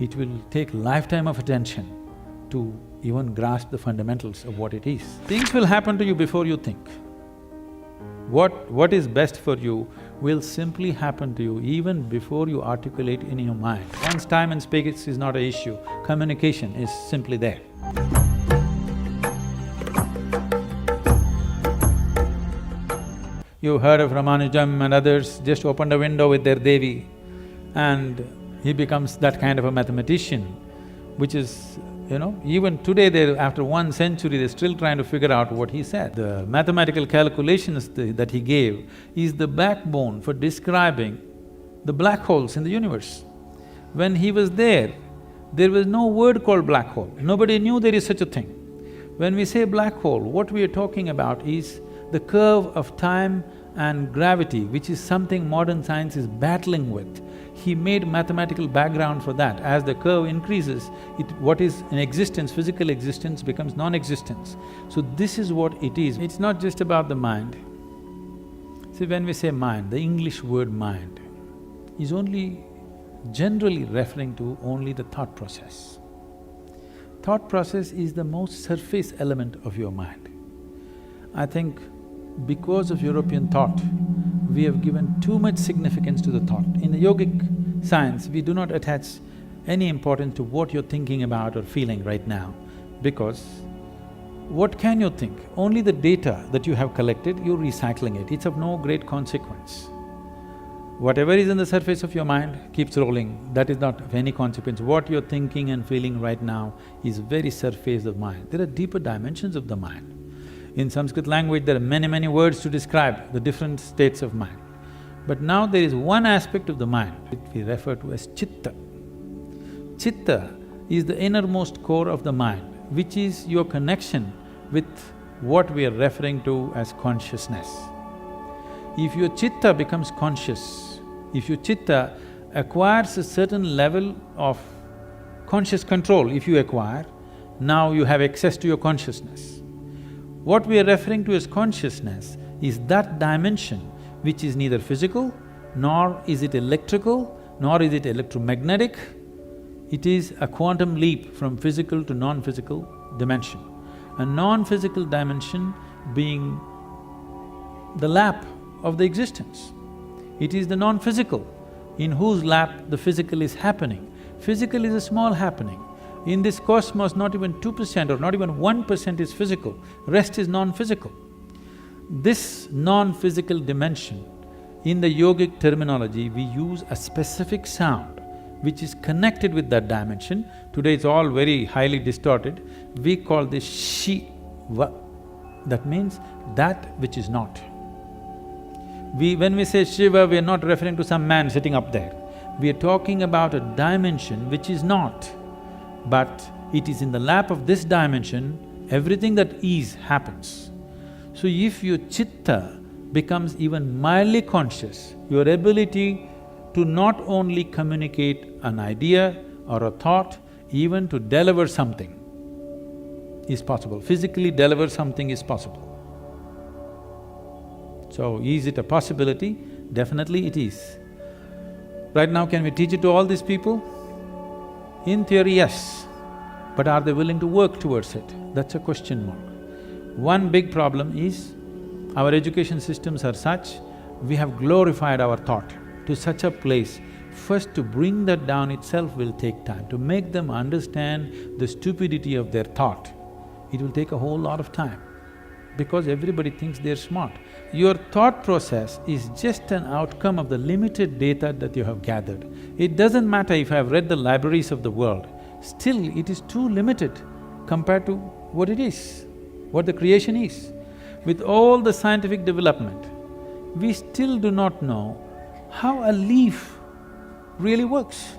it will take lifetime of attention to even grasp the fundamentals of what it is. Things will happen to you before you think. What is best for you will simply happen to you even before you articulate in your mind. Once time and space is not an issue, communication is simply there. You heard of Ramanujam and others just opened a window with their Devi and he becomes that kind of a mathematician, which is, even today after 1 century, they're still trying to figure out what he said. The mathematical calculations that he gave is the backbone for describing the black holes in the universe. When he was there was no word called black hole. Nobody knew there is such a thing. When we say black hole, what we are talking about is the curve of time and gravity, which is something modern science is battling with. He made mathematical background for that. As the curve increases, what is in existence, physical existence, becomes non-existence. So this is what it is. It's not just about the mind. See, when we say mind, the English word mind is only generally referring to only the thought process. Thought process is the most surface element of your mind. I think because of European thought, we have given too much significance to the thought. In the yogic science, we do not attach any importance to what you're thinking about or feeling right now, because what can you think? Only the data that you have collected, you're recycling it, it's of no great consequence. Whatever is on the surface of your mind keeps rolling, that is not of any consequence. What you're thinking and feeling right now is very surface of mind. There are deeper dimensions of the mind. In Sanskrit language, there are many words to describe the different states of mind. But now there is one aspect of the mind we refer to as chitta. Chitta is the innermost core of the mind, which is your connection with what we are referring to as consciousness. If your chitta becomes conscious, if your chitta acquires a certain level of conscious control, if you acquire, now you have access to your consciousness. What we are referring to as consciousness is that dimension which is neither physical, nor is it electrical, nor is it electromagnetic. It is a quantum leap from physical to non-physical dimension. A non-physical dimension being the lap of the existence. It is the non-physical in whose lap the physical is happening. Physical is a small happening. In this cosmos, not even 2% or not even 1% is physical, rest is non-physical. This non-physical dimension, in the yogic terminology, we use a specific sound which is connected with that dimension. Today it's all very highly distorted. We call this Shiva. That means that which is not. When we say Shiva, we are not referring to some man sitting up there. We are talking about a dimension which is not. But it is in the lap of this dimension, everything that is happens. So if your chitta becomes even mildly conscious, your ability to not only communicate an idea or a thought, even to deliver something is possible. Physically deliver something is possible. So is it a possibility? Definitely it is. Right now, can we teach it to all these people? In theory, yes, but are they willing to work towards it? That's a question mark. One big problem is, our education systems are such, we have glorified our thought to such a place. First, to bring that down itself will take time. To make them understand the stupidity of their thought, it will take a whole lot of time, because everybody thinks they're smart. Your thought process is just an outcome of the limited data that you have gathered. It doesn't matter if I've read the libraries of the world, still it is too limited compared to what it is, what the creation is. With all the scientific development, we still do not know how a leaf really works.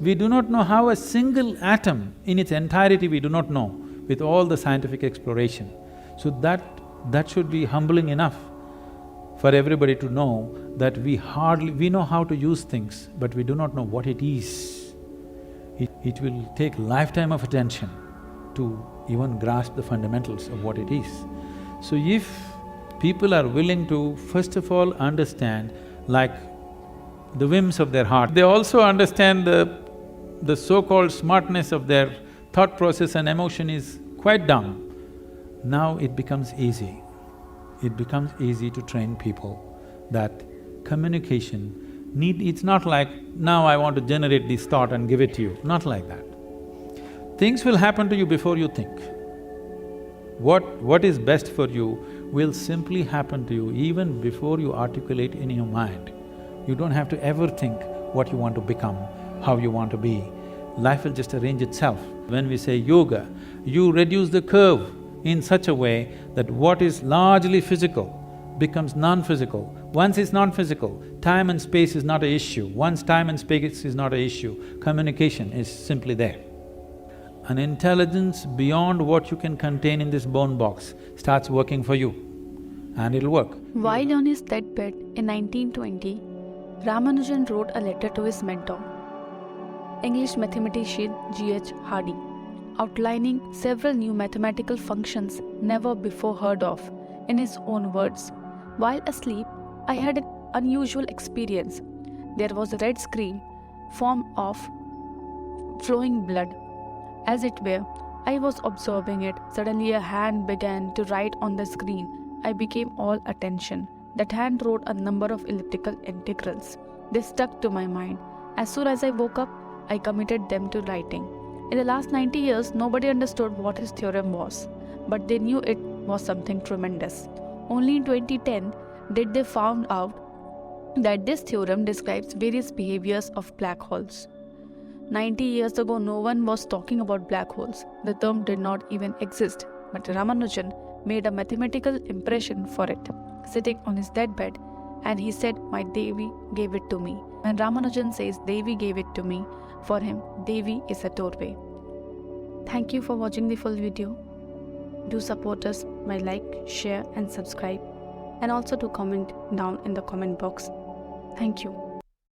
We do not know how a single atom in its entirety we do not know with all the scientific exploration. So that should be humbling enough for everybody to know that we know how to use things, but we do not know what it is. It will take lifetime of attention to even grasp the fundamentals of what it is. So if people are willing to first of all understand like the whims of their heart, they also understand the the so-called smartness of their thought process and emotion is quite dumb. Now it becomes easy. It becomes easy to train people that communication it's not like, now I want to generate this thought and give it to you, not like that. Things will happen to you before you think. What is best for you will simply happen to you even before you articulate in your mind. You don't have to ever think what you want to become, how you want to be. Life will just arrange itself. When we say yoga, you reduce the curve in such a way that what is largely physical becomes non-physical. Once it's non-physical, time and space is not an issue. Once time and space is not an issue, communication is simply there. An intelligence beyond what you can contain in this bone box starts working for you, and it'll work. While on his deathbed in 1920, Ramanujan wrote a letter to his mentor, English mathematician G.H. Hardy, outlining several new mathematical functions never before heard of. In his own words, "While asleep, I had an unusual experience. There was a red screen formed of flowing blood. As it were, I was observing it. Suddenly a hand began to write on the screen. I became all attention. That hand wrote a number of elliptical integrals. They stuck to my mind. As soon as I woke up, I committed them to writing. In the last 90 years, nobody understood what his theorem was, but they knew it was something tremendous. Only in 2010 did they found out that this theorem describes various behaviors of black holes. 90 years ago, no one was talking about black holes. The term did not even exist, but Ramanujan made a mathematical impression for it, sitting on his deathbed, and he said, "My Devi gave it to me." When Ramanujan says Devi gave it to me, for him, Devi is a doorway. Thank you for watching the full video. Do support us by like, share and subscribe, and also to comment down in the comment box. Thank you.